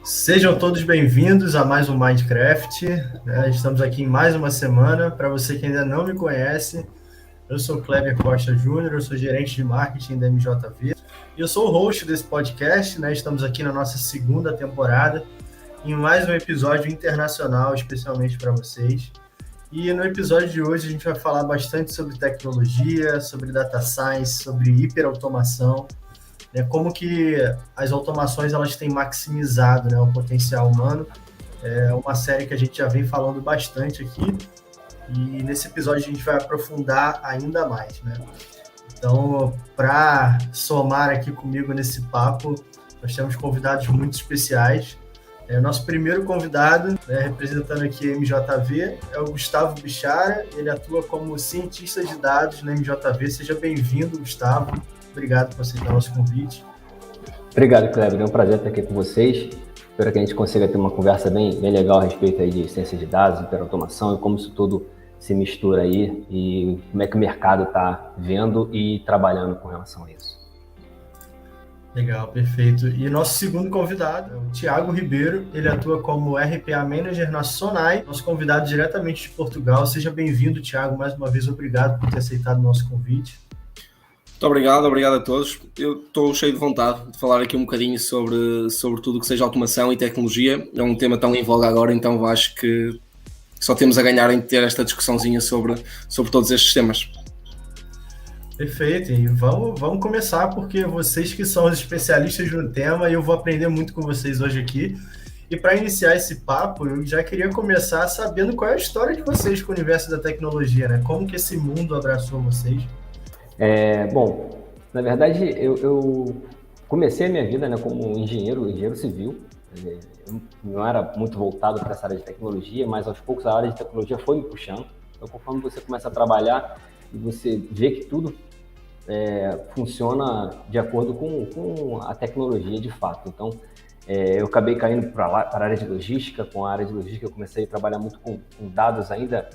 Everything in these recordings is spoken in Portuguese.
Sejam todos bem-vindos a mais um Mindcraft. Estamos aqui em mais uma semana. Para você que ainda não me conhece, eu sou Kleber Costa Júnior, eu sou gerente de marketing da MJV. E eu sou o host desse podcast, Estamos aqui na nossa segunda temporada, em mais um episódio internacional, especialmente para vocês. E no episódio de hoje a gente vai falar bastante sobre tecnologia, sobre data science, sobre hiperautomação, como que as automações elas têm maximizado, o potencial humano. É uma série que a gente já vem falando bastante aqui e nesse episódio a gente vai aprofundar ainda mais, Então, para somar aqui comigo nesse papo, nós temos convidados muito especiais. Nosso primeiro convidado, representando aqui a MJV, é o Gustavo Bichara. Ele atua como cientista de dados na MJV. Seja bem-vindo, Gustavo. Obrigado por aceitar o nosso convite. Obrigado, Kleber. É um prazer estar aqui com vocês. Espero que a gente consiga ter uma conversa bem legal a respeito aí de ciência de dados, hiperautomação e como isso tudo se mistura aí e como é que o mercado está vendo e trabalhando com relação a isso. Legal, perfeito. E nosso segundo convidado é o Thiago Ribeiro. Ele atua como RPA Manager na Sonai. Nosso convidado diretamente de Portugal. Seja bem-vindo, Thiago. Mais uma vez, obrigado por ter aceitado o nosso convite. Muito obrigado a todos. Eu estou cheio de vontade de falar aqui um bocadinho sobre tudo que seja automação e tecnologia. É um tema tão em voga agora, então acho que só temos a ganhar em ter esta discussãozinha sobre todos estes temas. Perfeito, e vamos começar, porque vocês que são os especialistas no tema, e eu vou aprender muito com vocês hoje aqui. E para iniciar esse papo, eu já queria começar sabendo qual é a história de vocês com o universo da tecnologia, Como que esse mundo abraçou vocês? Bom, na verdade, eu comecei a minha vida como engenheiro civil. Eu não era muito voltado para essa área de tecnologia, mas aos poucos a área de tecnologia foi me puxando. Então, conforme você começa a trabalhar e você vê que tudo funciona de acordo com a tecnologia de fato. Então, eu acabei caindo para a área de logística. Com a área de logística, eu comecei a trabalhar muito com dados ainda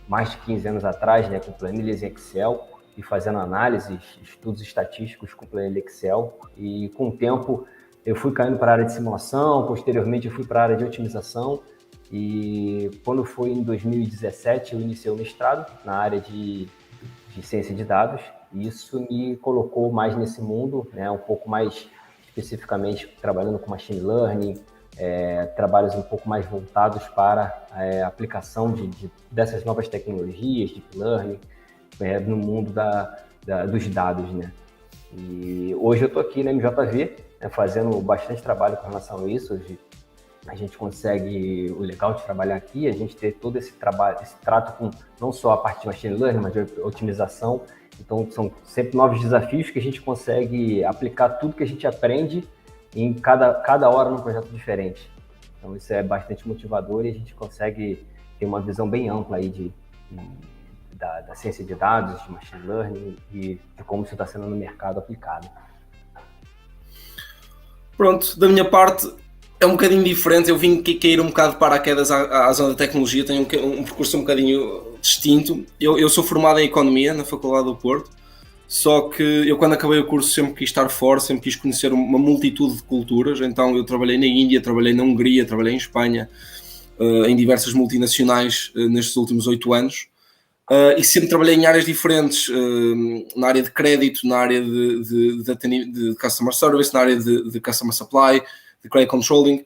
mais de 15 anos atrás, com planilhas em Excel, e fazendo análises, estudos estatísticos com planilha Excel. E com o tempo eu fui caindo para a área de simulação, posteriormente eu fui para a área de otimização, e quando foi em 2017 eu iniciei o mestrado na área de ciência de dados, e isso me colocou mais nesse mundo, um pouco mais especificamente trabalhando com machine learning, trabalhos um pouco mais voltados para a aplicação dessas novas tecnologias, deep learning, no mundo dos dados, E hoje eu estou aqui na MJV, fazendo bastante trabalho com relação a isso. Hoje a gente consegue, o legal de trabalhar aqui, a gente ter todo esse trabalho, esse trato com não só a parte de machine learning, mas de otimização. Então são sempre novos desafios que a gente consegue aplicar tudo que a gente aprende em cada hora num projeto diferente. Então isso é bastante motivador e a gente consegue ter uma visão bem ampla aí da ciência de dados, de machine learning e de como isso está sendo no mercado aplicado. Pronto, da minha parte é um bocadinho diferente. Eu vim cair um bocado de paraquedas à zona da tecnologia, tenho um percurso um bocadinho distinto. Eu sou formado em Economia na Faculdade do Porto, só que eu quando acabei o curso sempre quis estar fora, sempre quis conhecer uma multitude de culturas. Então eu trabalhei na Índia, trabalhei na Hungria, trabalhei em Espanha, em diversas multinacionais nestes últimos 8 anos. E sempre trabalhei em áreas diferentes, na área de crédito, na área de customer service, na área de customer supply, de credit controlling.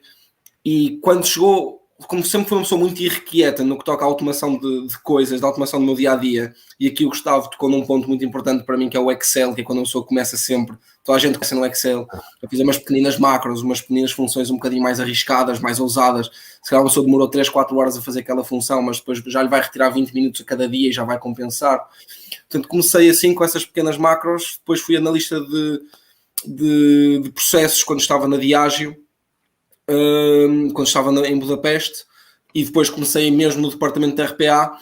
E quando chegou, como sempre fui uma pessoa muito irrequieta no que toca à automação de coisas, da automação do meu dia-a-dia, e aqui o Gustavo tocou num ponto muito importante para mim, que é o Excel, que é quando a pessoa começa sempre, toda a gente começa no Excel, a fazer umas pequeninas macros, umas pequenas funções um bocadinho mais arriscadas, mais ousadas. Se calhar a pessoa demorou 3, 4 horas a fazer aquela função, mas depois já lhe vai retirar 20 minutos a cada dia e já vai compensar. Portanto, comecei assim com essas pequenas macros, depois fui analista de processos quando estava na Diageo, quando estava em Budapeste, e depois comecei mesmo no departamento de RPA,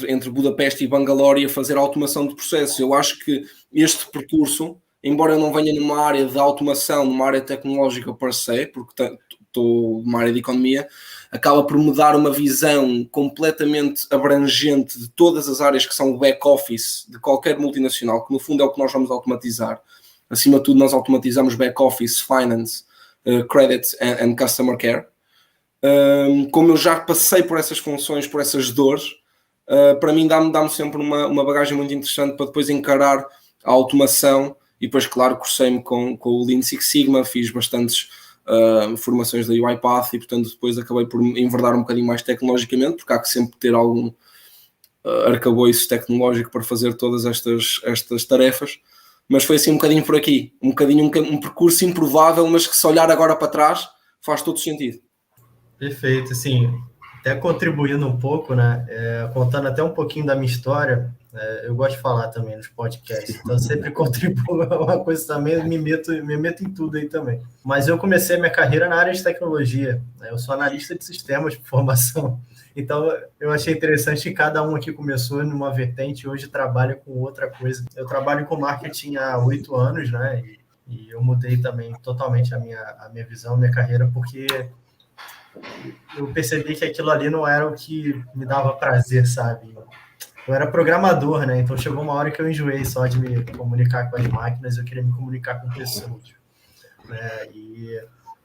entre Budapeste e Bangalore, a fazer automação de processos. Eu acho que este percurso, embora eu não venha numa área de automação, numa área tecnológica per se, porque estou numa área de economia, acaba por me dar uma visão completamente abrangente de todas as áreas que são o back-office de qualquer multinacional, que no fundo é o que nós vamos automatizar. Acima de tudo, nós automatizamos back-office, finance, credit and customer care. Como eu já passei por essas funções, por essas dores, para mim dá-me sempre uma bagagem muito interessante para depois encarar a automação. E depois, claro, cursei-me com o Lean Six Sigma, fiz bastantes formações da UiPath e, portanto, depois acabei por enverdar um bocadinho mais tecnologicamente, porque há que sempre ter algum arcabouço tecnológico para fazer todas estas tarefas. Mas foi assim um bocadinho por aqui, um percurso improvável, mas que se olhar agora para trás faz todo sentido. Perfeito, assim, até contribuindo um pouco, né, contando até um pouquinho da minha história, eu gosto de falar também nos podcasts, então eu sempre contribuo uma coisa também, me meto em tudo aí também. Mas eu comecei minha carreira na área de tecnologia, né, eu sou analista de sistemas por formação, então eu achei interessante que cada um aqui começou numa vertente e hoje trabalha com outra coisa. Eu trabalho com marketing há 8 anos, né, e eu mudei também totalmente a minha visão, a minha carreira, porque eu percebi que aquilo ali não era o que me dava prazer, sabe? Eu era programador, né? Então chegou uma hora que eu enjoei só de me comunicar com as máquinas, eu queria me comunicar com pessoas, né?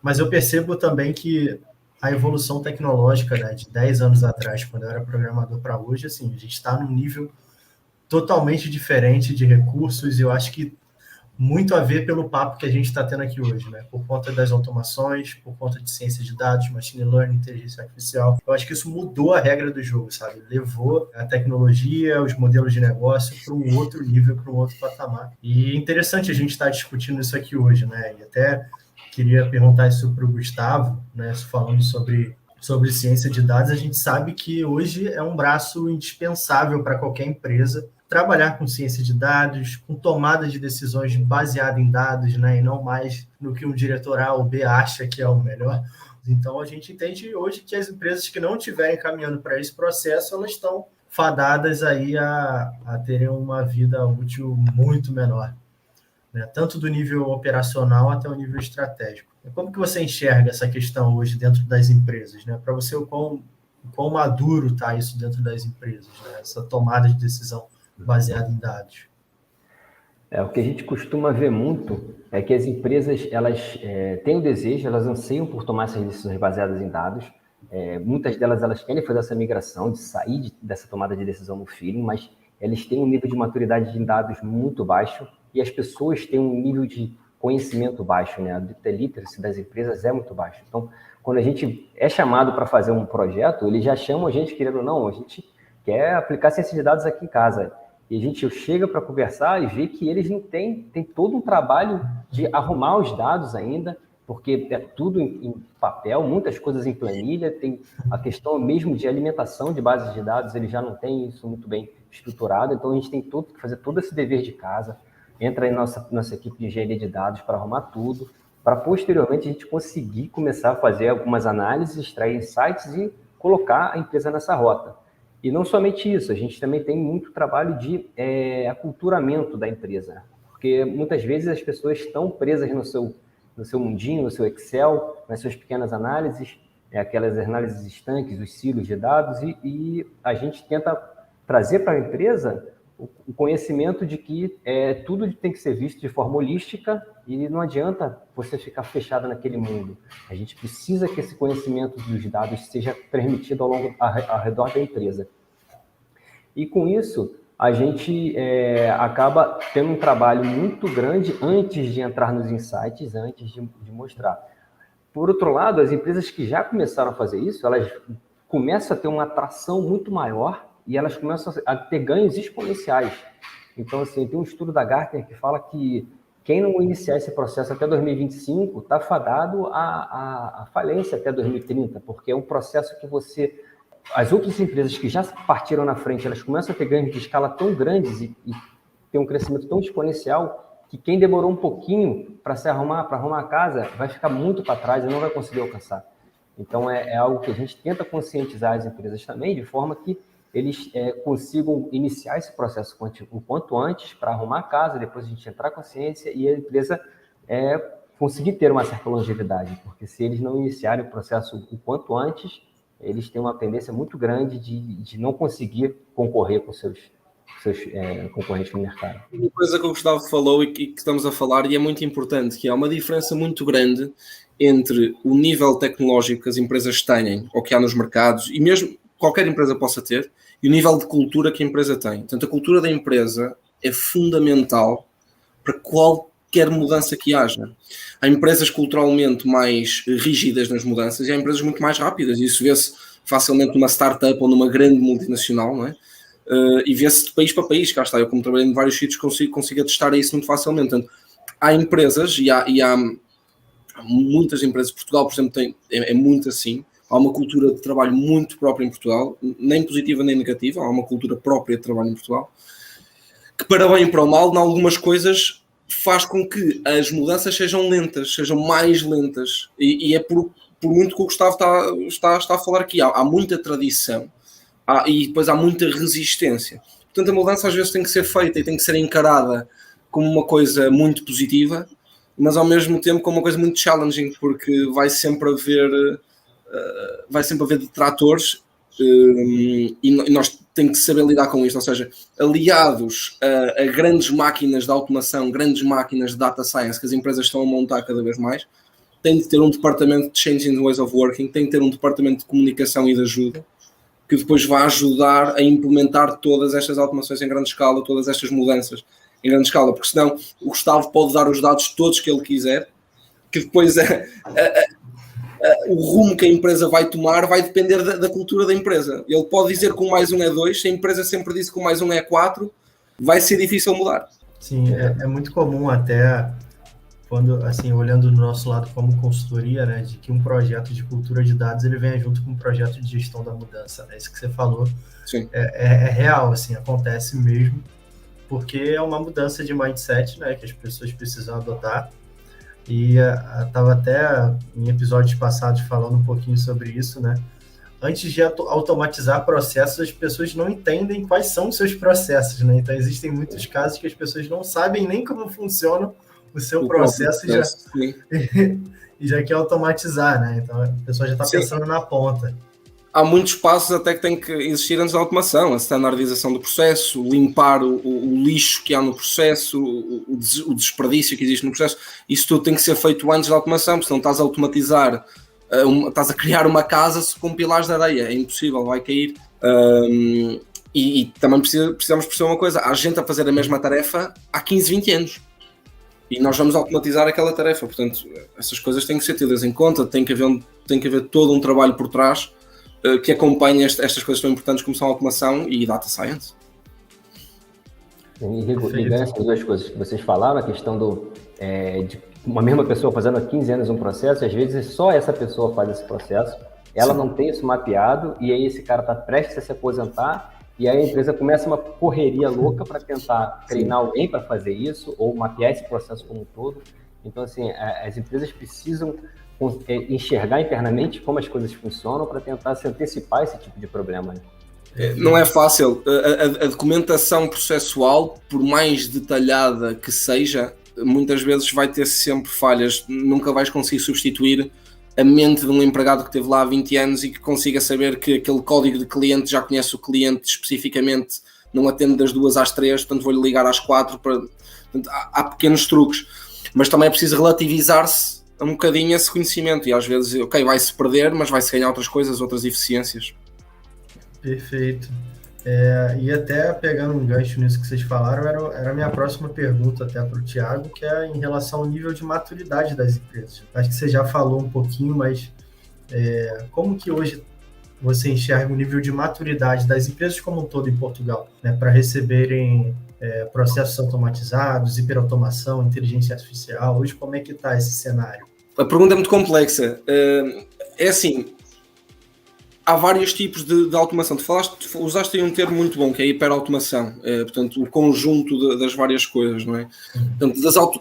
Mas eu percebo também que a evolução tecnológica, né, de 10 anos atrás, quando eu era programador para hoje, assim, a gente está num nível totalmente diferente de recursos, e eu acho que muito a ver pelo papo que a gente está tendo aqui hoje, né? Por conta das automações, por conta de ciência de dados, machine learning, inteligência artificial. Eu acho que isso mudou a regra do jogo, sabe? Levou a tecnologia, os modelos de negócio para um outro nível, para um outro patamar. E é interessante a gente estar discutindo isso aqui hoje, né? E até queria perguntar isso para o Gustavo, né? Falando sobre ciência de dados, a gente sabe que hoje é um braço indispensável para qualquer empresa trabalhar com ciência de dados, com tomada de decisões baseada em dados, né, e não mais no que um diretor A ou B acha que é o melhor. Então, a gente entende hoje que as empresas que não estiverem caminhando para esse processo, elas estão fadadas aí a terem uma vida útil muito menor, né, tanto do nível operacional até o nível estratégico. Como que você enxerga essa questão hoje dentro das empresas, né? Para você, o quão maduro está isso dentro das empresas, né? Essa tomada de decisão baseado em dados. O que a gente costuma ver muito é que as empresas, elas têm o desejo, elas anseiam por tomar essas decisões baseadas em dados. Muitas delas, elas querem fazer essa migração, de sair dessa tomada de decisão no feeling, mas eles têm um nível de maturidade de dados muito baixo e as pessoas têm um nível de conhecimento baixo, né? A data literacy das empresas é muito baixo. Então, quando a gente é chamado para fazer um projeto, eles já chamam a gente, querendo ou não, a gente quer aplicar ciência de dados aqui em casa. E a gente chega para conversar e vê que eles não têm todo um trabalho de arrumar os dados ainda, porque é tudo em papel, muitas coisas em planilha, tem a questão mesmo de alimentação de bases de dados, eles já não têm isso muito bem estruturado, então a gente tem que fazer todo esse dever de casa, entra em nossa equipe de engenharia de dados para arrumar tudo, para posteriormente a gente conseguir começar a fazer algumas análises, extrair insights e colocar a empresa nessa rota. E não somente isso, a gente também tem muito trabalho de aculturamento da empresa, porque muitas vezes as pessoas estão presas no seu mundinho, no seu Excel, nas suas pequenas análises, aquelas análises estanques, os silos de dados, e a gente tenta trazer para a empresa o conhecimento de que tudo tem que ser visto de forma holística e não adianta você ficar fechado naquele mundo. A gente precisa que esse conhecimento dos dados seja transmitido ao redor da empresa. E com isso, a gente acaba tendo um trabalho muito grande antes de entrar nos insights, antes de mostrar. Por outro lado, as empresas que já começaram a fazer isso, elas começam a ter uma atração muito maior e elas começam a ter ganhos exponenciais. Então, assim, tem um estudo da Gartner que fala que quem não iniciar esse processo até 2025 está fadado à falência até 2030, porque é um processo que as outras empresas que já partiram na frente, elas começam a ter ganhos de escala tão grandes e ter um crescimento tão exponencial que quem demorou um pouquinho para arrumar a casa vai ficar muito para trás e não vai conseguir alcançar. Então, é algo que a gente tenta conscientizar as empresas também, de forma que eles consigam iniciar esse processo o quanto antes para arrumar a casa, depois a gente entrar com a ciência e a empresa conseguir ter uma certa longevidade, porque se eles não iniciarem o processo o quanto antes, eles têm uma tendência muito grande de não conseguir concorrer com seus concorrentes no mercado. Uma coisa que o Gustavo falou e que estamos a falar, e é muito importante, que há uma diferença muito grande entre o nível tecnológico que as empresas têm, ou que há nos mercados, e mesmo qualquer empresa possa ter, e o nível de cultura que a empresa tem. Portanto, a cultura da empresa é fundamental para qualquer mudança que haja. Há empresas culturalmente mais rígidas nas mudanças e há empresas muito mais rápidas. Isso vê-se facilmente numa startup ou numa grande multinacional, não é? E vê-se de país para país. Cá está, eu como trabalhei em vários sítios consigo atestar isso muito facilmente. Portanto, há empresas e há muitas empresas. Portugal, por exemplo, é muito assim. Há uma cultura de trabalho muito própria em Portugal, nem positiva nem negativa. Há uma cultura própria de trabalho em Portugal que, para bem e para o mal, em algumas coisas faz com que as mudanças sejam lentas, sejam mais lentas. E é por muito que o Gustavo está a falar aqui. Há muita tradição e depois há muita resistência. Portanto, a mudança às vezes tem que ser feita e tem que ser encarada como uma coisa muito positiva, mas ao mesmo tempo como uma coisa muito challenging, porque vai sempre haver detratores e nós temos que saber lidar com isto, ou seja, aliados a grandes máquinas de automação, grandes máquinas de data science que as empresas estão a montar cada vez mais, tem de ter um departamento de changing ways of working, tem de ter um departamento de comunicação e de ajuda, que depois vai ajudar a implementar todas estas automações em grande escala, todas estas mudanças em grande escala, porque senão o Gustavo pode dar os dados todos que ele quiser, que depois o rumo que a empresa vai tomar vai depender da cultura da empresa. Ele pode dizer que um mais um é 2, se a empresa sempre disse que um mais um é 4, vai ser difícil mudar. Sim, é muito comum até, quando, assim, olhando do nosso lado como consultoria, né, de que um projeto de cultura de dados ele vem junto com um projeto de gestão da mudança, né? Isso que você falou. Sim. É real, assim, acontece mesmo, porque é uma mudança de mindset, né, que as pessoas precisam adotar. E estava até em episódios passados falando um pouquinho sobre isso, né? Antes de automatizar processos, as pessoas não entendem quais são os seus processos, né? Então, existem muitos casos que as pessoas não sabem nem como funciona o seu processo e já quer automatizar, né? Então, a pessoa já está pensando na ponta. Há muitos passos até que tem que existir antes da automação, a standardização do processo, limpar o lixo que há no processo, o desperdício que existe no processo. Isso tudo tem que ser feito antes da automação, porque senão estás a automatizar, estás a criar uma casa com pilares de areia, é impossível, vai cair. E também precisamos perceber uma coisa, há gente a fazer a mesma tarefa há 15, 20 anos. E nós vamos automatizar aquela tarefa, portanto, essas coisas têm que ser tidas em conta, tem que haver todo um trabalho por trás que acompanha estas coisas tão importantes como são a automação e data science. E ligando essas duas coisas que vocês falaram, a questão de uma mesma pessoa fazendo há 15 anos um processo, às vezes só essa pessoa faz esse processo, ela Sim. não tem isso mapeado, e aí esse cara está prestes a se aposentar, e aí a empresa começa uma correria louca para tentar treinar alguém para fazer isso, ou mapear esse processo como um todo. Então, assim, as empresas precisam enxergar internamente como as coisas funcionam para tentar se antecipar a esse tipo de problema. Não é fácil. A documentação processual, por mais detalhada que seja, muitas vezes vai ter sempre falhas. Nunca vais conseguir substituir a mente de um empregado que esteve lá há 20 anos e que consiga saber que aquele código de cliente já conhece o cliente especificamente, não atende das 2 às 3, portanto vou-lhe ligar às 4. Portanto, há pequenos truques. Mas também é preciso relativizar-se um bocadinho esse conhecimento e às vezes, vai-se perder, mas vai-se ganhar outras coisas, outras eficiências. Perfeito. E até pegando um gancho nisso que vocês falaram, era a minha próxima pergunta até para o Thiago, que é em relação ao nível de maturidade das empresas. Acho que você já falou um pouquinho, mas como que hoje você enxerga o nível de maturidade das empresas como um todo em Portugal, né, para receberem processos automatizados, hiperautomação, inteligência artificial? Hoje, como é que está esse cenário? A pergunta é muito complexa. É assim, há vários tipos de automação. Usaste aí um termo muito bom, que é a hiperautomação. Portanto, o conjunto das várias coisas, não é? Portanto,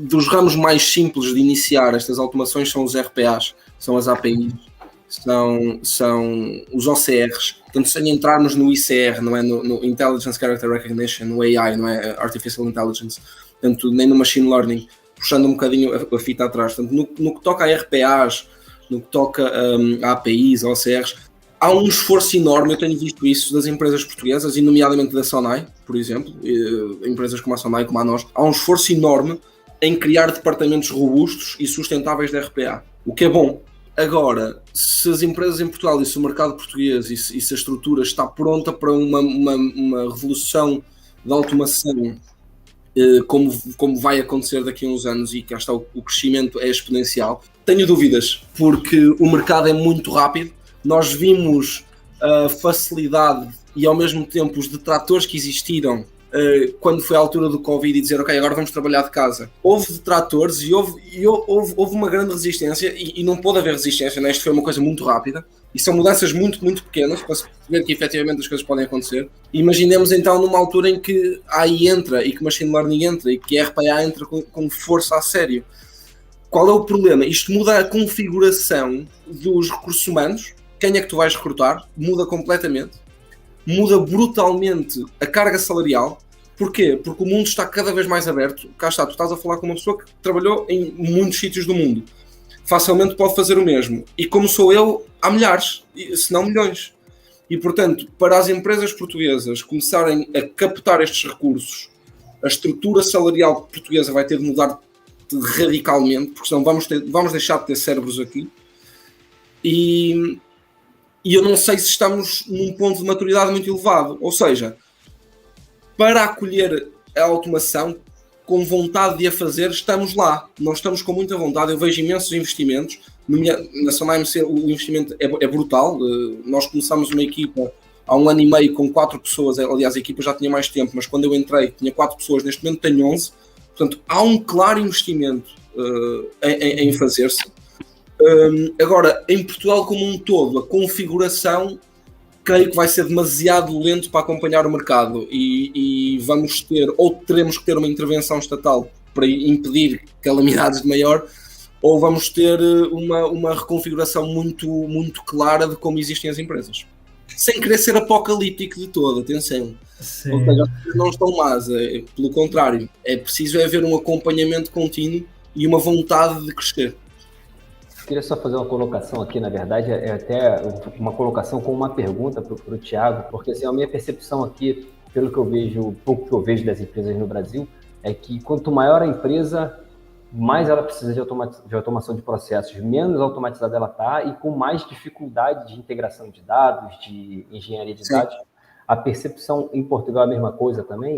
dos ramos mais simples de iniciar estas automações são os RPAs, são as APIs, são os OCRs. Portanto, sem entrarmos no ICR, não é? No Intelligence Character Recognition, no AI, não é? Artificial Intelligence. Portanto, nem no Machine Learning. puxando um bocadinho a fita atrás. Portanto, no que toca a RPAs, no que toca a APIs, a OCRs, há um esforço enorme, eu tenho visto isso, das empresas portuguesas, e nomeadamente da Sonai, por exemplo, empresas como a Sonai, como a nós, há um esforço enorme em criar departamentos robustos e sustentáveis de RPA, o que é bom. Agora, se as empresas em Portugal e se o mercado português e se a estrutura está pronta para uma revolução da automação, como vai acontecer daqui a uns anos, e cá está, o crescimento é exponencial, tenho dúvidas, porque o mercado é muito rápido. Nós vimos a facilidade e ao mesmo tempo os detratores que existiram quando foi a altura do Covid e dizer, ok, agora vamos trabalhar de casa. Houve detratores e houve uma grande resistência, e não pôde haver resistência, né? Isto foi uma coisa muito rápida, e são mudanças muito, muito pequenas para se ver que efetivamente as coisas podem acontecer. Imaginemos então numa altura em que AI entra e que Machine Learning entra e que RPA entra com força a sério. Qual é o problema? Isto muda a configuração dos recursos humanos. Quem é que tu vais recrutar? Muda completamente. Muda brutalmente a carga salarial. Porquê? Porque o mundo está cada vez mais aberto. Cá está, tu estás a falar com uma pessoa que trabalhou em muitos sítios do mundo. Facilmente pode fazer o mesmo. E como sou eu, há milhares, se não milhões. E, portanto, para as empresas portuguesas começarem a captar estes recursos, a estrutura salarial portuguesa vai ter de mudar radicalmente, porque senão vamos deixar de ter cérebros aqui. E eu não sei se estamos num ponto de maturidade muito elevado. Ou seja, para acolher a automação, com vontade de a fazer, estamos lá. Nós estamos com muita vontade. Eu vejo imensos investimentos. Na Sonai MC o investimento é brutal. Nós começámos uma equipa há 1 ano e meio com 4 pessoas. Aliás, a equipa já tinha mais tempo, mas quando eu entrei tinha 4 pessoas. Neste momento tenho 11. Portanto, há um claro investimento em fazer-se. Agora, em Portugal como um todo, a configuração creio que vai ser demasiado lento para acompanhar o mercado, e vamos ter, ou teremos que ter uma intervenção estatal para impedir calamidades de maior, ou vamos ter uma reconfiguração muito, muito clara de como existem as empresas. Sem querer ser apocalíptico de todo, atenção. Sim. Ou seja, não estão más, pelo contrário, é preciso haver um acompanhamento contínuo e uma vontade de crescer. Queria só fazer uma colocação aqui, na verdade, é até uma colocação com uma pergunta para o Thiago, porque assim, a minha percepção aqui, pelo que eu vejo, pouco que eu vejo das empresas no Brasil, é que quanto maior a empresa, mais ela precisa de automação de processos, menos automatizada ela está e com mais dificuldade de integração de dados, de engenharia de dados. A percepção em Portugal é a mesma coisa também?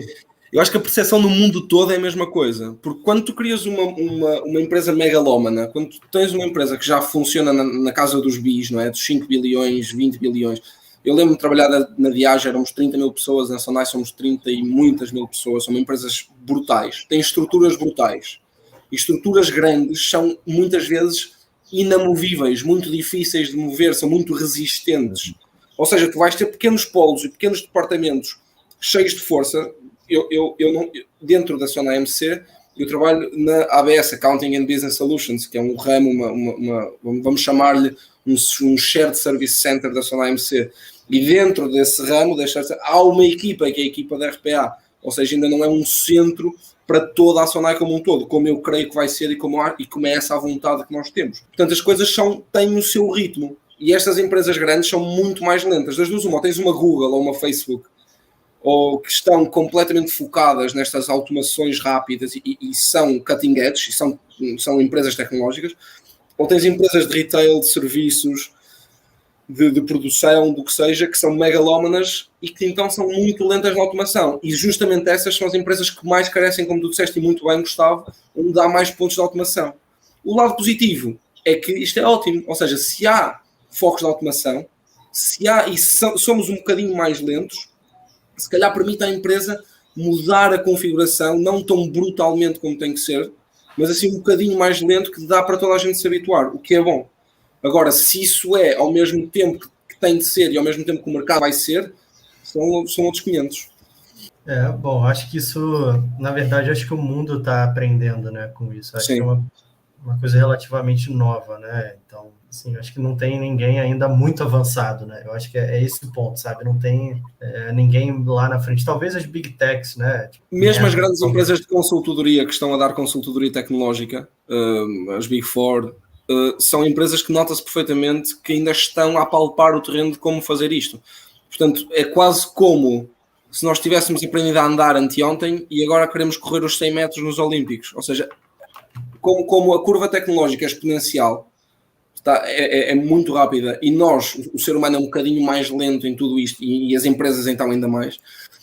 Eu acho que a percepção no mundo todo é a mesma coisa, porque quando tu crias uma empresa megalómana, quando tu tens uma empresa que já funciona na casa dos bis, não é? Dos 5 bilhões, 20 bilhões, eu lembro-me de trabalhar na Diage, éramos 30 mil pessoas, na Sonai somos 30 e muitas mil pessoas, são empresas brutais, têm estruturas brutais, e estruturas grandes são muitas vezes inamovíveis, muito difíceis de mover, são muito resistentes, ou seja, tu vais ter pequenos polos e pequenos departamentos cheios de força. Eu não, dentro da Sonai MC, eu trabalho na ABS, Accounting and Business Solutions, que é um ramo, vamos chamar-lhe um Shared Service Center da Sonai MC. E dentro desse ramo, há uma equipa, que é a equipa da RPA, ou seja, ainda não é um centro para toda a Sonai como um todo, como eu creio que vai ser e como é essa a vontade que nós temos. Portanto, as coisas têm o seu ritmo. E estas empresas grandes são muito mais lentas. Das duas, uma, tens uma Google ou uma Facebook, ou que estão completamente focadas nestas automações rápidas e são cutting edge, e são empresas tecnológicas, ou tens empresas de retail, de serviços, de produção, do que seja, que são megalómanas e que então são muito lentas na automação. E justamente essas são as empresas que mais carecem, como tu disseste e muito bem, Gustavo, onde há mais pontos de automação. O lado positivo é que isto é ótimo, ou seja, se há focos de automação, somos um bocadinho mais lentos, se calhar permite à empresa mudar a configuração, não tão brutalmente como tem que ser, mas assim um bocadinho mais lento, que dá para toda a gente se habituar, o que é bom. Agora, se isso é ao mesmo tempo que tem de ser e ao mesmo tempo que o mercado vai ser, são outros 500. Bom, acho que isso, na verdade, acho que o mundo está aprendendo, né, com isso. Acho que é uma coisa relativamente nova, né? Então, assim, acho que não tem ninguém ainda muito avançado, né? Eu acho que é esse o ponto, sabe? Não tem ninguém lá na frente. Talvez as big techs, né? Tipo, mesmo as grandes empresas de consultoria que estão a dar consultoria tecnológica, as Big Four, são empresas que nota-se perfeitamente que ainda estão a palpar o terreno de como fazer isto. Portanto, é quase como se nós tivéssemos aprendido a andar anteontem e agora queremos correr os 100 metros nos Olímpicos. Ou seja, como a curva tecnológica é exponencial, é muito rápida, e nós, o ser humano, é um bocadinho mais lento em tudo isto, e as empresas então ainda mais,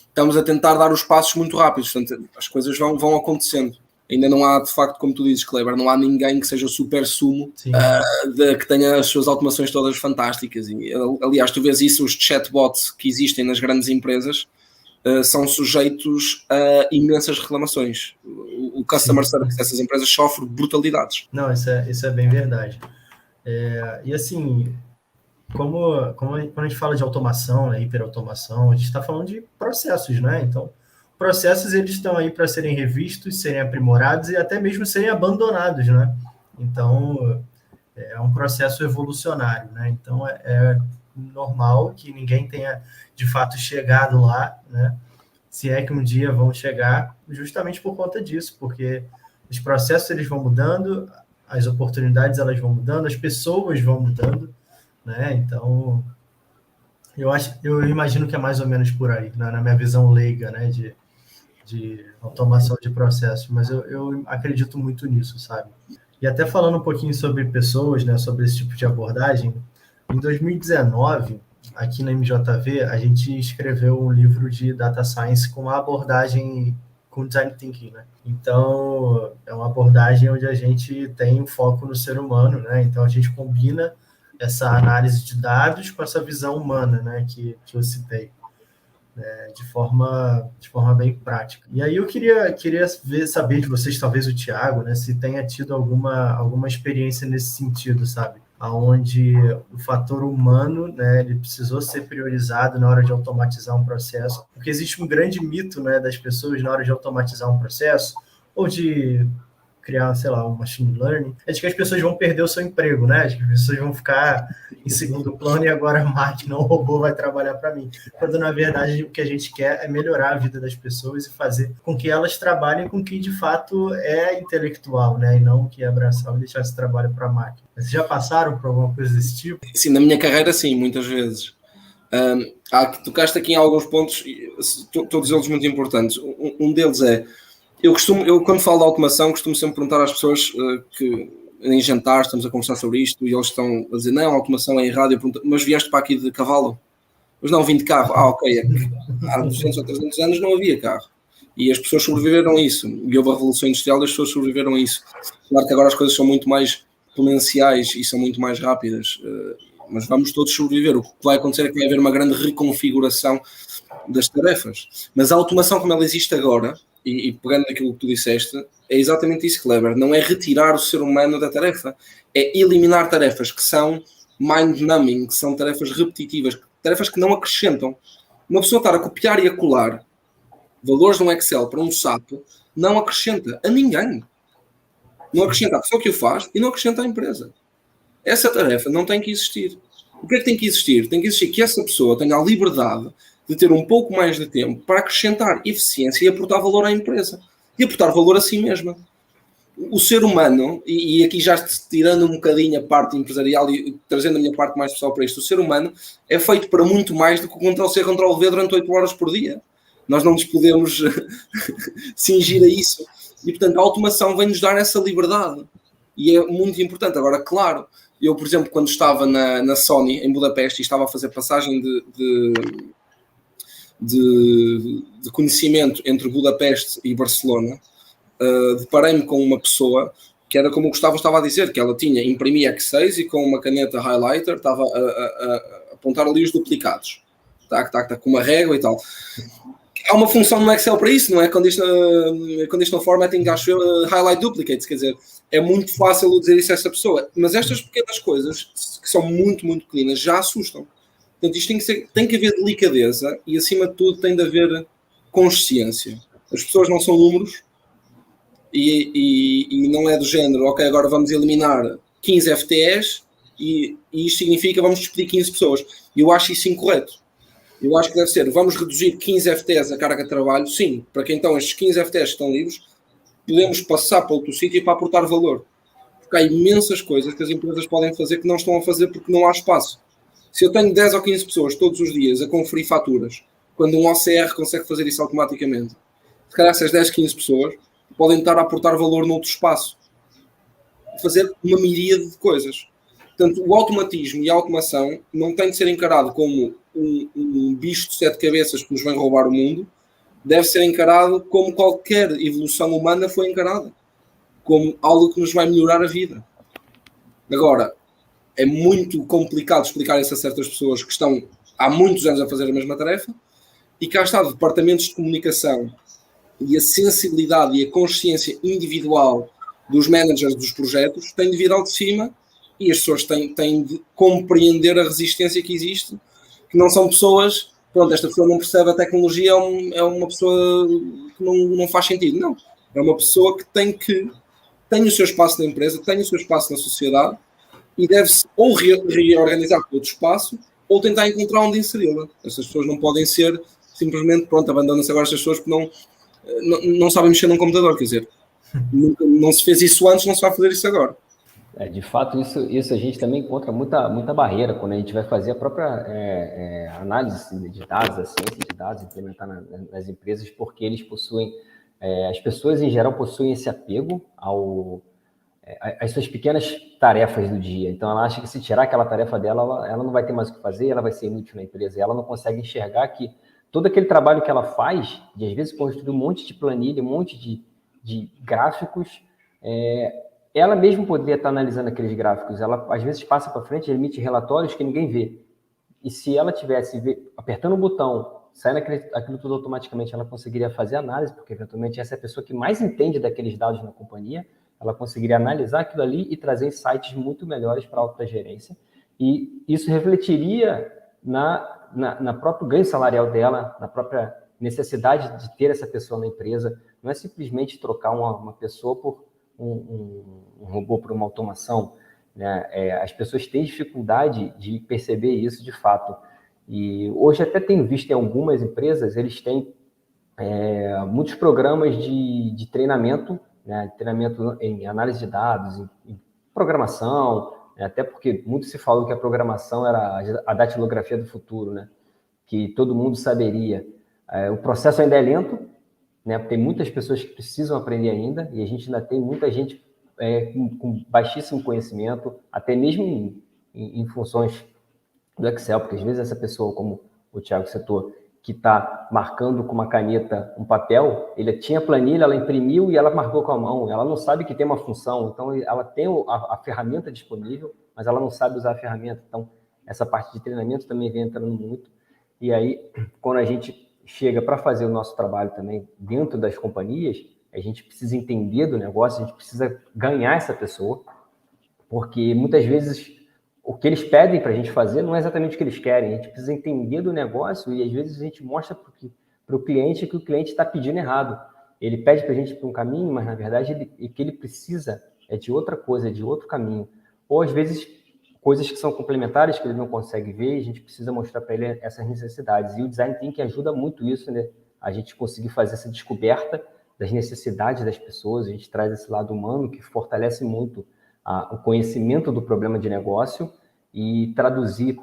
estamos a tentar dar os passos muito rápidos. Portanto, as coisas vão acontecendo. Ainda não há, de facto, como tu dizes, Kleber, não há ninguém que seja o super sumo, que tenha as suas automações todas fantásticas. E, aliás, tu vês isso, os chatbots que existem nas grandes empresas são sujeitos a imensas reclamações. O customer service dessas empresas sofre brutalidades. Não, isso é bem verdade. E assim, quando a gente fala de automação, né, hiperautomação, a gente está falando de processos, né? Então, processos, eles estão aí para serem revistos, serem aprimorados e até mesmo serem abandonados, né? Então, é um processo evolucionário, né? Então, é normal que ninguém tenha, de fato, chegado lá, né? Se é que um dia vão chegar, justamente por conta disso, porque os processos, eles vão mudando, as oportunidades, elas vão mudando, as pessoas vão mudando, né? Então, eu imagino que é mais ou menos por aí, né? Na minha visão leiga, né? De automação de processos, mas eu acredito muito nisso, sabe? E até falando um pouquinho sobre pessoas, né, sobre esse tipo de abordagem, em 2019, aqui na MJV, a gente escreveu um livro de Data Science com a abordagem com Design Thinking, né? Então, é uma abordagem onde a gente tem um foco no ser humano, né? Então, a gente combina essa análise de dados com essa visão humana, né, que eu citei. De forma bem prática. E aí eu queria saber de vocês, talvez o Thiago, né, se tenha tido alguma experiência nesse sentido, sabe? Onde o fator humano, né, ele precisou ser priorizado na hora de automatizar um processo, porque existe um grande mito, né, das pessoas na hora de automatizar um processo, ou de criar, sei lá, um machine learning, é de que as pessoas vão perder o seu emprego, né? De que as pessoas vão ficar em segundo plano e agora a máquina, o robô vai trabalhar para mim. Quando, na verdade, o que a gente quer é melhorar a vida das pessoas e fazer com que elas trabalhem com quem, de fato, é intelectual, né? E não que é abraçar e deixar esse trabalho para a máquina. Vocês já passaram por alguma coisa desse tipo? Sim, na minha carreira, sim, muitas vezes. Tocaste aqui em alguns pontos, todos eles muito importantes. Um deles é, eu quando falo de automação, costumo sempre perguntar às pessoas que em jantar estamos a conversar sobre isto e eles estão a dizer, não, a automação é errada. Eu pergunto, mas vieste para aqui de cavalo? Mas não, vim de carro. Ok, há 200 ou 300 anos não havia carro. E as pessoas sobreviveram a isso. E houve a Revolução Industrial e as pessoas sobreviveram a isso. Claro que agora as coisas são muito mais exponenciais e são muito mais rápidas, mas vamos todos sobreviver. O que vai acontecer é que vai haver uma grande reconfiguração das tarefas. Mas a automação como ela existe agora, e pegando naquilo que tu disseste, é exatamente isso, Kleber. Não é retirar o ser humano da tarefa, é eliminar tarefas que são mind-numbing, que são tarefas repetitivas, tarefas que não acrescentam. Uma pessoa estar a copiar e a colar valores de um Excel para um SAP não acrescenta a ninguém. Não acrescenta a pessoa que o faz e não acrescenta à empresa. Essa tarefa não tem que existir. O que é que tem que existir? Tem que existir que essa pessoa tenha a liberdade de ter um pouco mais de tempo para acrescentar eficiência e aportar valor à empresa. E aportar valor a si mesma. O ser humano, e aqui já tirando um bocadinho a parte empresarial e trazendo a minha parte mais pessoal para isto, o ser humano é feito para muito mais do que o Ctrl-C, Ctrl-V durante 8 horas por dia. Nós não nos podemos cingir a isso. E, portanto, a automação vem-nos dar essa liberdade. E é muito importante. Agora, claro, eu, por exemplo, quando estava na Sony, em Budapeste, e estava a fazer passagem de conhecimento entre Budapeste e Barcelona, deparei-me com uma pessoa que era como o Gustavo estava a dizer, que ela imprimia X6 e com uma caneta highlighter estava a apontar ali os duplicados. Tá, com uma régua e tal. Há uma função no Excel para isso, não é? Conditional formatting, acho highlight duplicates, quer dizer, é muito fácil eu dizer isso a essa pessoa, mas estas pequenas coisas, que são muito, muito pequenas, já assustam. Portanto, isto tem que haver delicadeza e, acima de tudo, tem de haver consciência. As pessoas não são números, e não é do género, ok, agora vamos eliminar 15 FTEs e isto significa vamos despedir 15 pessoas. Eu acho isso incorreto. Eu acho que deve ser, vamos reduzir 15 FTEs a carga de trabalho, sim, para que então estes 15 FTEs que estão livres podemos passar para outro sítio para aportar valor. Porque há imensas coisas que as empresas podem fazer que não estão a fazer porque não há espaço. Se eu tenho 10 ou 15 pessoas todos os dias a conferir faturas, quando um OCR consegue fazer isso automaticamente, se calhar essas 10, 15 pessoas podem estar a aportar valor noutro espaço. Fazer uma miríade de coisas. Portanto, o automatismo e a automação não tem de ser encarado como um bicho de 7 cabeças que nos vem roubar o mundo, deve ser encarado como qualquer evolução humana foi encarada, como algo que nos vai melhorar a vida. Agora, é muito complicado explicar isso a certas pessoas que estão há muitos anos a fazer a mesma tarefa e cá está, departamentos de comunicação e a sensibilidade e a consciência individual dos managers dos projetos têm de vir ao de cima e as pessoas têm de compreender a resistência que existe, que não são pessoas, pronto, esta pessoa não percebe a tecnologia, é uma pessoa que não faz sentido. Não, é uma pessoa que tem o seu espaço na empresa, tem o seu espaço na sociedade e deve-se ou reorganizar para outro espaço ou tentar encontrar onde inseri-la. Essas pessoas não podem ser simplesmente, pronto, abandonam-se agora estas pessoas porque não sabem mexer num computador, quer dizer, não se fez isso antes, não se vai fazer isso agora. De fato, isso a gente também encontra muita barreira quando a gente vai fazer a própria análise de dados, a ciência de dados, implementar nas empresas, porque eles possuem, as pessoas em geral possuem esse apego às suas pequenas tarefas do dia. Então, ela acha que se tirar aquela tarefa dela, ela não vai ter mais o que fazer, ela vai ser inútil na empresa, e ela não consegue enxergar que todo aquele trabalho que ela faz, de às vezes construir um monte de planilha, um monte de gráficos, ela mesma poderia estar analisando aqueles gráficos. Ela, às vezes, passa para frente, emite relatórios que ninguém vê. E se ela tivesse apertando o botão, saindo aquilo tudo automaticamente, ela conseguiria fazer análise, porque, eventualmente, essa é a pessoa que mais entende daqueles dados na companhia, ela conseguiria analisar aquilo ali e trazer insights muito melhores para a alta gerência. E isso refletiria na próprio ganho salarial dela, na própria necessidade de ter essa pessoa na empresa. Não é simplesmente trocar uma pessoa por um robô, por uma automação, né? As pessoas têm dificuldade de perceber isso de fato. E hoje até tenho visto em algumas empresas, eles têm muitos programas de treinamento, né? Treinamento em análise de dados, em programação, até porque muito se falou que a programação era a datilografia do futuro, né? Que todo mundo saberia. O processo ainda é lento, né? Tem muitas pessoas que precisam aprender ainda, e a gente ainda tem muita gente com baixíssimo conhecimento, até mesmo em funções do Excel, porque às vezes essa pessoa, como o Thiago citou, que está marcando com uma caneta um papel, ele tinha a planilha, ela imprimiu e ela marcou com a mão, ela não sabe que tem uma função, então ela tem a ferramenta disponível, mas ela não sabe usar a ferramenta. Então, essa parte de treinamento também vem entrando muito. E aí, quando a gente chega para fazer o nosso trabalho também dentro das companhias, a gente precisa entender do negócio, a gente precisa ganhar essa pessoa, porque muitas vezes o que eles pedem para a gente fazer não é exatamente o que eles querem. A gente precisa entender do negócio e às vezes a gente mostra para o cliente que o cliente está pedindo errado. Ele pede para a gente ir para um caminho, mas na verdade o que ele precisa é de outra coisa, é de outro caminho. Ou às vezes coisas que são complementares que ele não consegue ver, e a gente precisa mostrar para ele essas necessidades. E o Design Thinking ajuda muito isso, né? A gente conseguir fazer essa descoberta das necessidades das pessoas, a gente traz esse lado humano que fortalece muito o conhecimento do problema de negócio e traduzir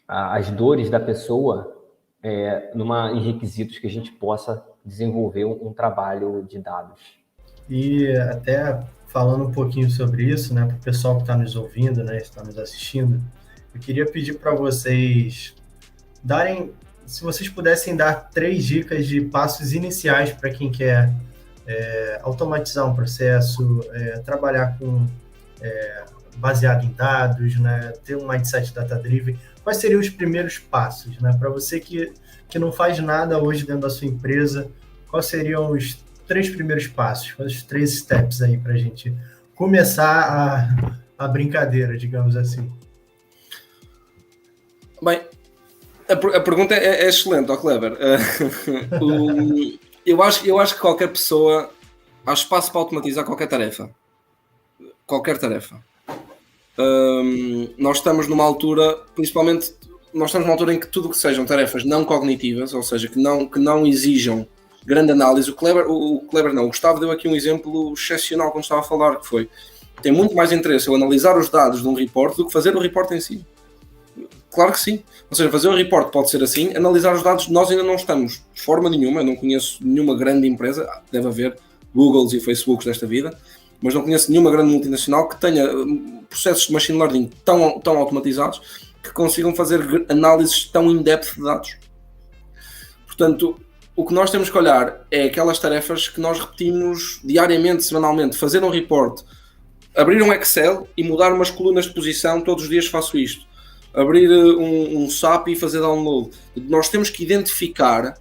as dores da pessoa em requisitos que a gente possa desenvolver um trabalho de dados. E até falando um pouquinho sobre isso, né, para o pessoal que está nos ouvindo, né, está nos assistindo, eu queria pedir para vocês se vocês pudessem dar 3 dicas de passos iniciais para quem quer automatizar um processo, trabalhar com baseado em dados, né, ter um mindset data-driven. Quais seriam os primeiros passos, né, para você que não faz nada hoje dentro da sua empresa? Quais seriam os 3 primeiros passos, os 3 steps aí para a gente começar a brincadeira, digamos assim? Bem, a pergunta é excelente, Cleber. Eu acho que qualquer pessoa há espaço para automatizar qualquer tarefa. Qualquer tarefa. Nós estamos numa altura, principalmente, em que tudo que sejam tarefas não cognitivas, ou seja, que não exijam grande análise. O Gustavo deu aqui um exemplo excepcional quando estava a falar, que foi, tem muito mais interesse eu analisar os dados de um report do que fazer o report em si. Claro que sim. Ou seja, fazer um report pode ser assim, analisar os dados, nós ainda não estamos de forma nenhuma, eu não conheço nenhuma grande empresa, deve haver Googles e Facebooks desta vida, mas não conheço nenhuma grande multinacional que tenha processos de machine learning tão automatizados que consigam fazer análises tão in-depth de dados. Portanto, o que nós temos que olhar é aquelas tarefas que nós repetimos diariamente, semanalmente. Fazer um report, abrir um Excel e mudar umas colunas de posição, todos os dias faço isto. Abrir um SAP e fazer download. Nós temos que identificar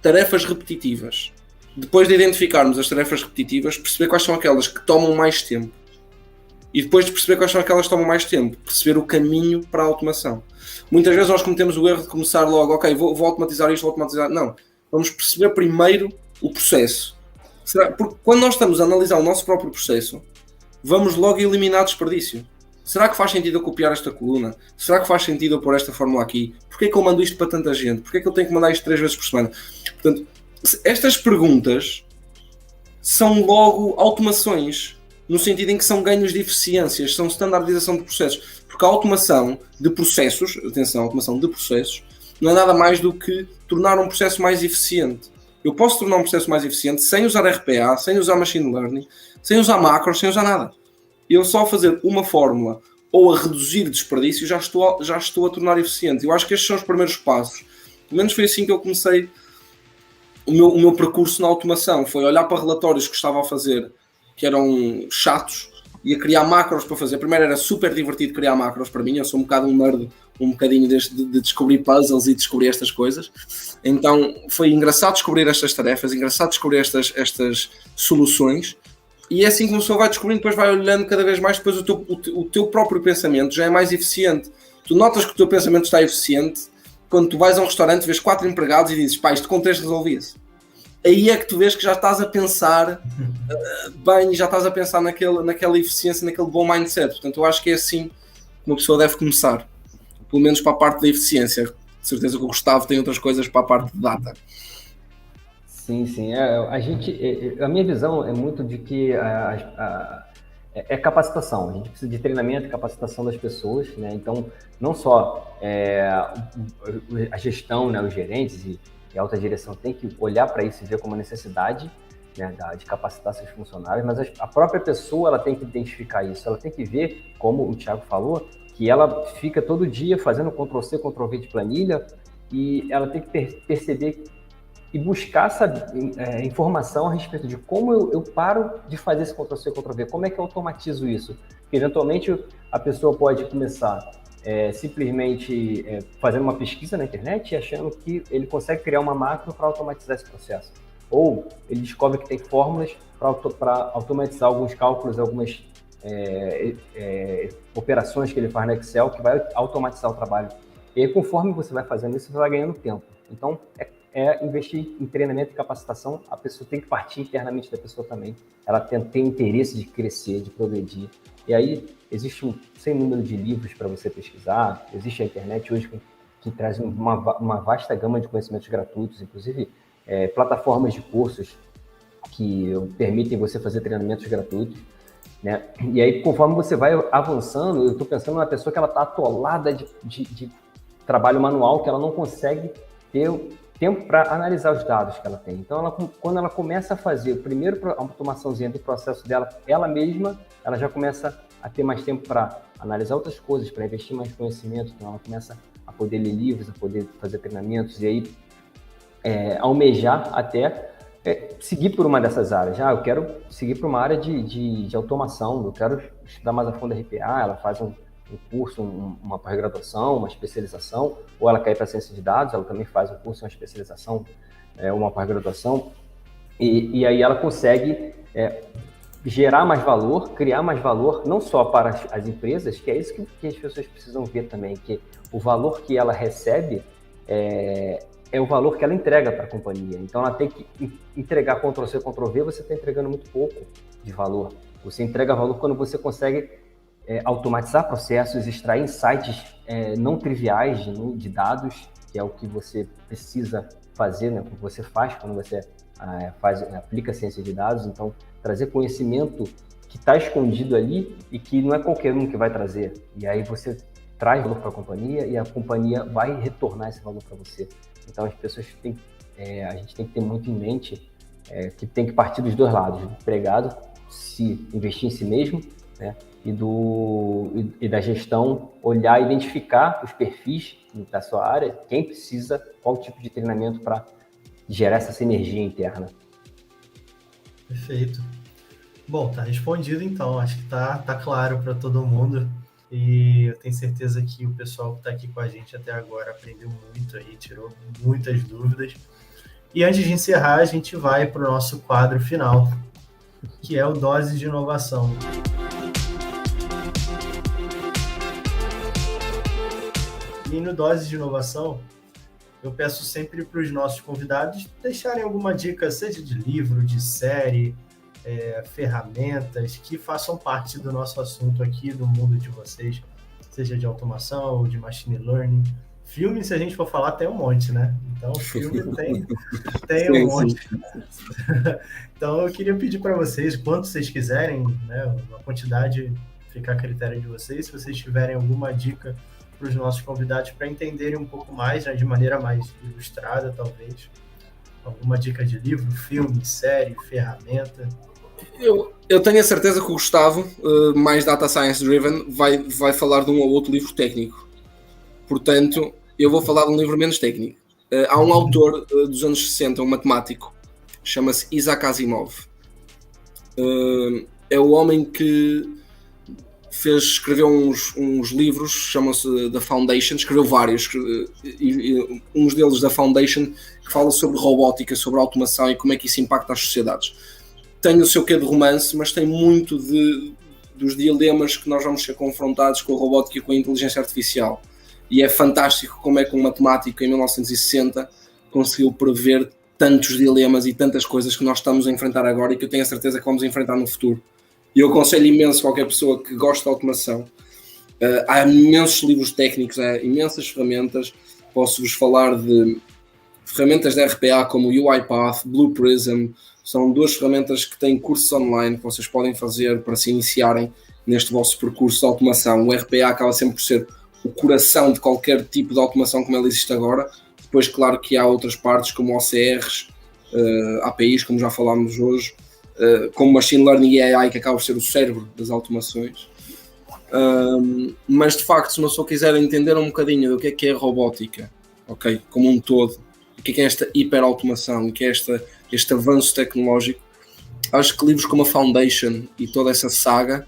tarefas repetitivas. Depois de identificarmos as tarefas repetitivas, perceber quais são aquelas que tomam mais tempo. E depois de perceber quais são aquelas que tomam mais tempo, perceber o caminho para a automação. Muitas vezes nós cometemos o erro de começar logo, ok, vou automatizar isto, vou automatizar... Não, vamos perceber primeiro o processo. Porque quando nós estamos a analisar o nosso próprio processo, vamos logo eliminar desperdício. Será que faz sentido eu copiar esta coluna? Será que faz sentido eu pôr esta fórmula aqui? Porquê que eu mando isto para tanta gente? Porquê que eu tenho que mandar isto 3 vezes por semana? Portanto, estas perguntas são logo automações, no sentido em que são ganhos de eficiências, são standardização de processos. Porque a automação de processos, atenção, a automação de processos, não é nada mais do que tornar um processo mais eficiente. Eu posso tornar um processo mais eficiente sem usar RPA, sem usar Machine Learning, sem usar macros, sem usar nada. Eu só a fazer uma fórmula ou a reduzir desperdício já estou a tornar eficiente. Eu acho que estes são os primeiros passos. Pelo menos foi assim que eu comecei o meu percurso na automação. Foi olhar para relatórios que estava a fazer que eram chatos e a criar macros para fazer. Primeiro era super divertido criar macros para mim. Eu sou um bocado um nerd, um bocadinho de descobrir puzzles e descobrir estas coisas. Então foi engraçado descobrir estas tarefas, engraçado descobrir estas soluções. E é assim que uma pessoa vai descobrindo, depois vai olhando cada vez mais, depois o teu próprio pensamento já é mais eficiente. Tu notas que o teu pensamento está eficiente quando tu vais a um restaurante, vês 4 empregados e dizes, pá, isto com 3 resolvia-se. Aí é que tu vês que já estás a pensar bem, já estás a pensar naquela eficiência, naquele bom mindset. Portanto, eu acho que é assim que uma pessoa deve começar. Pelo menos para a parte da eficiência. De certeza que o Gustavo tem outras coisas para a parte de data. Sim. A minha visão é muito de que é capacitação. A gente precisa de treinamento e capacitação das pessoas, né? Então, não só a gestão, né, os gerentes e a alta direção tem que olhar para isso e ver como uma necessidade, né, de capacitar seus funcionários, mas a própria pessoa ela tem que identificar isso. Ela tem que ver, como o Thiago falou, que ela fica todo dia fazendo Ctrl+C, Ctrl+V de planilha e ela tem que perceber e buscar essa informação a respeito de como eu paro de fazer esse Ctrl+C, Ctrl+V, como é que eu automatizo isso? Porque eventualmente a pessoa pode começar simplesmente fazendo uma pesquisa na internet e achando que ele consegue criar uma máquina para automatizar esse processo. Ou ele descobre que tem fórmulas para automatizar alguns cálculos, algumas operações que ele faz no Excel que vai automatizar o trabalho. E aí, conforme você vai fazendo isso, você vai ganhando tempo. Então, investir em treinamento e capacitação, a pessoa tem que partir internamente da pessoa também. Ela tem interesse de crescer, de progredir. E aí, existe um sem número de livros para você pesquisar, existe a internet hoje que traz uma vasta gama de conhecimentos gratuitos, inclusive plataformas de cursos que permitem você fazer treinamentos gratuitos, né? E aí, conforme você vai avançando, eu estou pensando numa pessoa que ela está atolada de trabalho manual, que ela não consegue ter tempo para analisar os dados que ela tem. Então, quando ela começa a fazer o primeiro automaçãozinha do processo dela, ela mesma, ela já começa a ter mais tempo para analisar outras coisas, para investir mais conhecimento. Então, ela começa a poder ler livros, a poder fazer treinamentos e aí almejar até seguir por uma dessas áreas. Eu quero seguir por uma área de automação, eu quero estudar mais a fundo RPA, ela faz um curso, uma pós-graduação, uma especialização, ou ela quer ir para a ciência de dados, ela também faz um curso, uma especialização, uma pós-graduação, e aí ela consegue gerar mais valor, criar mais valor, não só para as empresas, que é isso que as pessoas precisam ver também, que o valor que ela recebe é o valor que ela entrega para a companhia. Então, ela tem que entregar Ctrl+C, Ctrl+V, você está entregando muito pouco de valor. Você entrega valor quando você consegue automatizar processos, extrair insights não triviais de dados, que é o que você precisa fazer, né? O que você faz quando você aplica ciência de dados. Então, trazer conhecimento que está escondido ali e que não é qualquer um que vai trazer. E aí você traz valor para a companhia e a companhia vai retornar esse valor para você. Então, as pessoas a gente tem que ter muito em mente que tem que partir dos dois lados, do empregado se investir em si mesmo, né? E da gestão olhar, identificar os perfis da sua área, quem precisa, qual tipo de treinamento para gerar essa sinergia interna. Perfeito. Bom, tá respondido então, acho que tá claro para todo mundo e eu tenho certeza que o pessoal que está aqui com a gente até agora aprendeu muito aí, tirou muitas dúvidas. E antes de encerrar, a gente vai para o nosso quadro final, que é o Dose de Inovação. E no Dose de Inovação, eu peço sempre para os nossos convidados deixarem alguma dica, seja de livro, de série, ferramentas que façam parte do nosso assunto aqui, do mundo de vocês, seja de automação ou de machine learning. Filme, se a gente for falar, tem um monte, né? Então, filme tem um monte. Então, eu queria pedir para vocês, quanto vocês quiserem, né? A quantidade fica a critério de vocês, se vocês tiverem alguma dica para os nossos convidados para entenderem um pouco mais, né, de maneira mais ilustrada, talvez. Alguma dica de livro, filme, série, ferramenta? Eu tenho a certeza que o Gustavo, mais Data Science Driven, vai falar de um ou outro livro técnico. Portanto, eu vou falar de um livro menos técnico. Há um autor dos anos 60, um matemático, chama-se Isaac Asimov. É o homem que escreveu uns livros, chamam-se The Foundation, escreveu vários, e uns deles da Foundation, que fala sobre robótica, sobre automação e como é que isso impacta as sociedades. Tem o seu quê de romance, mas tem muito dos dilemas que nós vamos ser confrontados com a robótica e com a inteligência artificial. E é fantástico como é que um matemático em 1960 conseguiu prever tantos dilemas e tantas coisas que nós estamos a enfrentar agora e que eu tenho a certeza que vamos enfrentar no futuro. E eu aconselho imenso qualquer pessoa que gosta de automação. Há imensos livros técnicos, há imensas ferramentas. Posso-vos falar de ferramentas de RPA como UiPath, Blue Prism. São duas ferramentas que têm cursos online que vocês podem fazer para se iniciarem neste vosso percurso de automação. O RPA acaba sempre por ser o coração de qualquer tipo de automação como ela existe agora. Depois, claro que há outras partes como OCRs, APIs, como já falámos hoje, como Machine Learning e AI, que acaba por ser o cérebro das automações. Mas, de facto, se uma pessoa quiser entender um bocadinho do que é robótica, okay, como um todo, o que é esta hiperautomação, o que é este avanço tecnológico, acho que livros como a Foundation e toda essa saga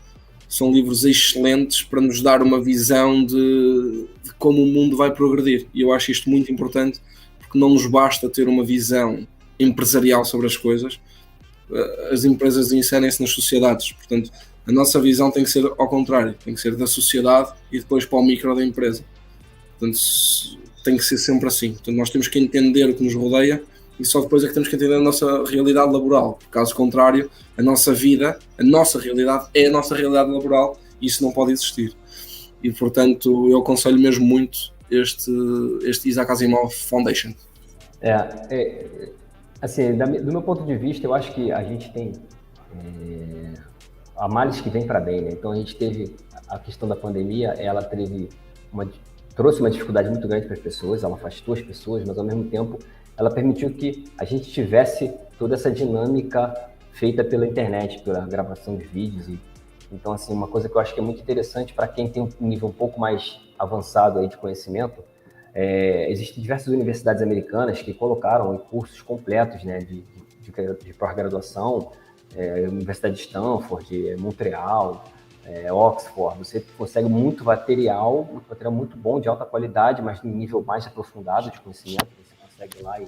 são livros excelentes para nos dar uma visão de como o mundo vai progredir. E eu acho isto muito importante, porque não nos basta ter uma visão empresarial sobre as coisas. As empresas inserem-se nas sociedades. Portanto, a nossa visão tem que ser ao contrário. Tem que ser da sociedade e depois para o micro da empresa. Portanto, tem que ser sempre assim. Portanto, nós temos que entender o que nos rodeia e só depois é que temos que entender a nossa realidade laboral. Caso contrário, a nossa vida, a nossa realidade é a nossa realidade laboral e isso não pode existir. E, portanto, eu aconselho mesmo muito este Isaac Asimov Foundation. Assim, do meu ponto de vista, eu acho que a gente tem a males que vem para bem, né? Então, a gente teve a questão da pandemia, ela trouxe uma dificuldade muito grande para as pessoas, ela afastou as pessoas, mas, ao mesmo tempo, ela permitiu que a gente tivesse toda essa dinâmica feita pela internet, pela gravação de vídeos. Então, assim, uma coisa que eu acho que é muito interessante para quem tem um nível um pouco mais avançado aí de conhecimento, existem diversas universidades americanas que colocaram cursos completos, né, de pós-graduação, Universidade de Stanford, Montreal, Oxford. Você consegue muito material muito bom, de alta qualidade, mas em nível mais aprofundado de conhecimento. Você consegue ir lá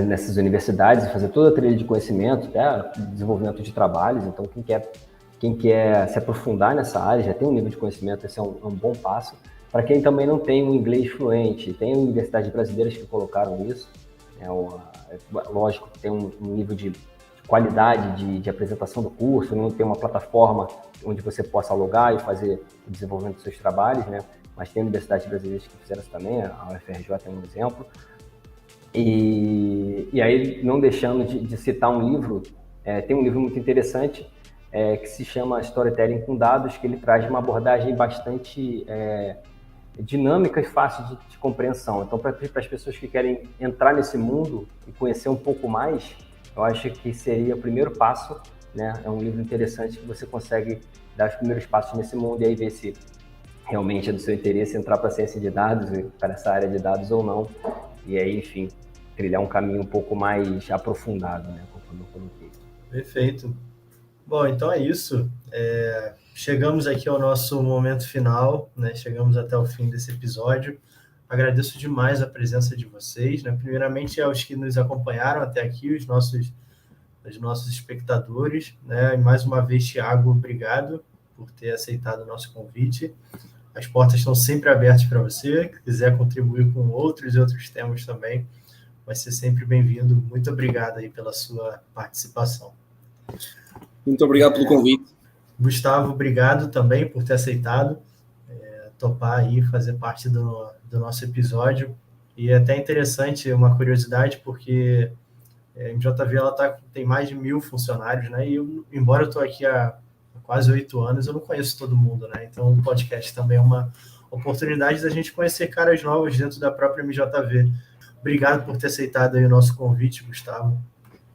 nessas universidades e fazer toda a trilha de conhecimento, desenvolvimento de trabalhos. Então, quem quer se aprofundar nessa área, já tem um nível de conhecimento, esse é um bom passo. Para quem também não tem um inglês fluente, tem universidades brasileiras que colocaram isso. Lógico que tem um nível de qualidade de apresentação do curso, não tem uma plataforma onde você possa alugar e fazer o desenvolvimento dos seus trabalhos, né? Mas tem universidades brasileiras que fizeram isso também, a UFRJ é um exemplo. E aí, não deixando de citar um livro, tem um livro muito interessante que se chama Storytelling com Dados, que ele traz uma abordagem bastante dinâmica e fácil de compreensão. Então, para as pessoas que querem entrar nesse mundo e conhecer um pouco mais, eu acho que seria o primeiro passo, né? É um livro interessante que você consegue dar os primeiros passos nesse mundo e aí ver se realmente é do seu interesse entrar para a ciência de dados, para essa área de dados ou não. E aí, enfim, trilhar um caminho um pouco mais aprofundado, né? Como eu coloquei. Perfeito. Bom, então é isso. Chegamos aqui ao nosso momento final, né? Chegamos até o fim desse episódio. Agradeço demais a presença de vocês, né? Primeiramente aos que nos acompanharam até aqui, os nossos espectadores, né? E mais uma vez, Thiago, obrigado por ter aceitado o nosso convite. As portas estão sempre abertas para você. Se quiser contribuir com outros temas também, vai ser sempre bem-vindo. Muito obrigado aí pela sua participação. Muito obrigado pelo convite. Gustavo, obrigado também por ter aceitado topar aí fazer parte do nosso episódio. E é até interessante, uma curiosidade, porque a MJV tem mais de 1.000 funcionários, né? E embora eu estou aqui há quase 8 anos, eu não conheço todo mundo, né? Então o podcast também é uma oportunidade da gente conhecer caras novas dentro da própria MJV. Obrigado por ter aceitado aí o nosso convite, Gustavo.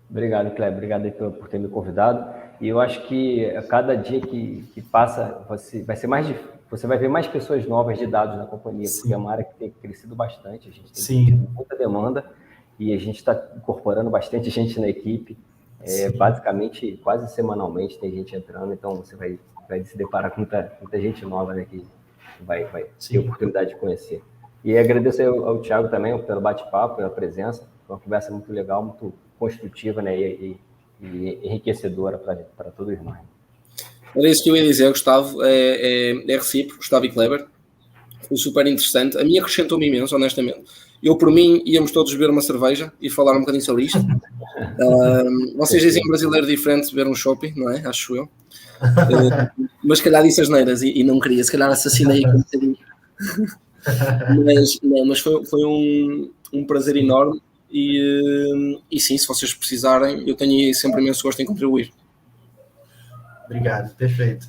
Obrigado, Kleber. Obrigado aí por ter me convidado. E eu acho que a cada dia que passa, você vai ver mais pessoas novas de dados na companhia, Sim. Porque é uma área que tem crescido bastante, a gente tem tido muita demanda e a gente está incorporando bastante gente na equipe. Basicamente, quase semanalmente tem gente entrando, então você vai se deparar com muita gente nova, né, que vai ter a oportunidade de conhecer. E agradeço ao Thiago também pelo bate-papo, pela presença. Foi uma conversa muito legal, muito construtiva, né, e enriquecedora para todos nós. Era isso que eu ia dizer, Gustavo. É recíproco, Gustavo e Kleber. Foi super interessante. A mim acrescentou-me imenso, honestamente. Eu, por mim, íamos todos beber uma cerveja e falar um bocadinho sobre isto. Vocês dizem um brasileiro diferente beber um shopping, não é? Acho eu. Mas se calhar disse asneiras e não queria. Se calhar assassinei aqui um bocadinho. Mas foi um prazer enorme. E sim, se vocês precisarem, eu tenho sempre imenso gosto em contribuir. Obrigado, perfeito.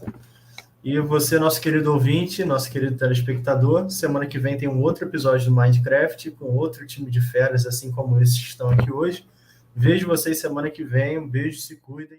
E você, nosso querido ouvinte, nosso querido telespectador, semana que vem tem um outro episódio do Mindcraft com outro time de feras, assim como esses que estão aqui hoje. Vejo vocês semana que vem. Um beijo, se cuidem.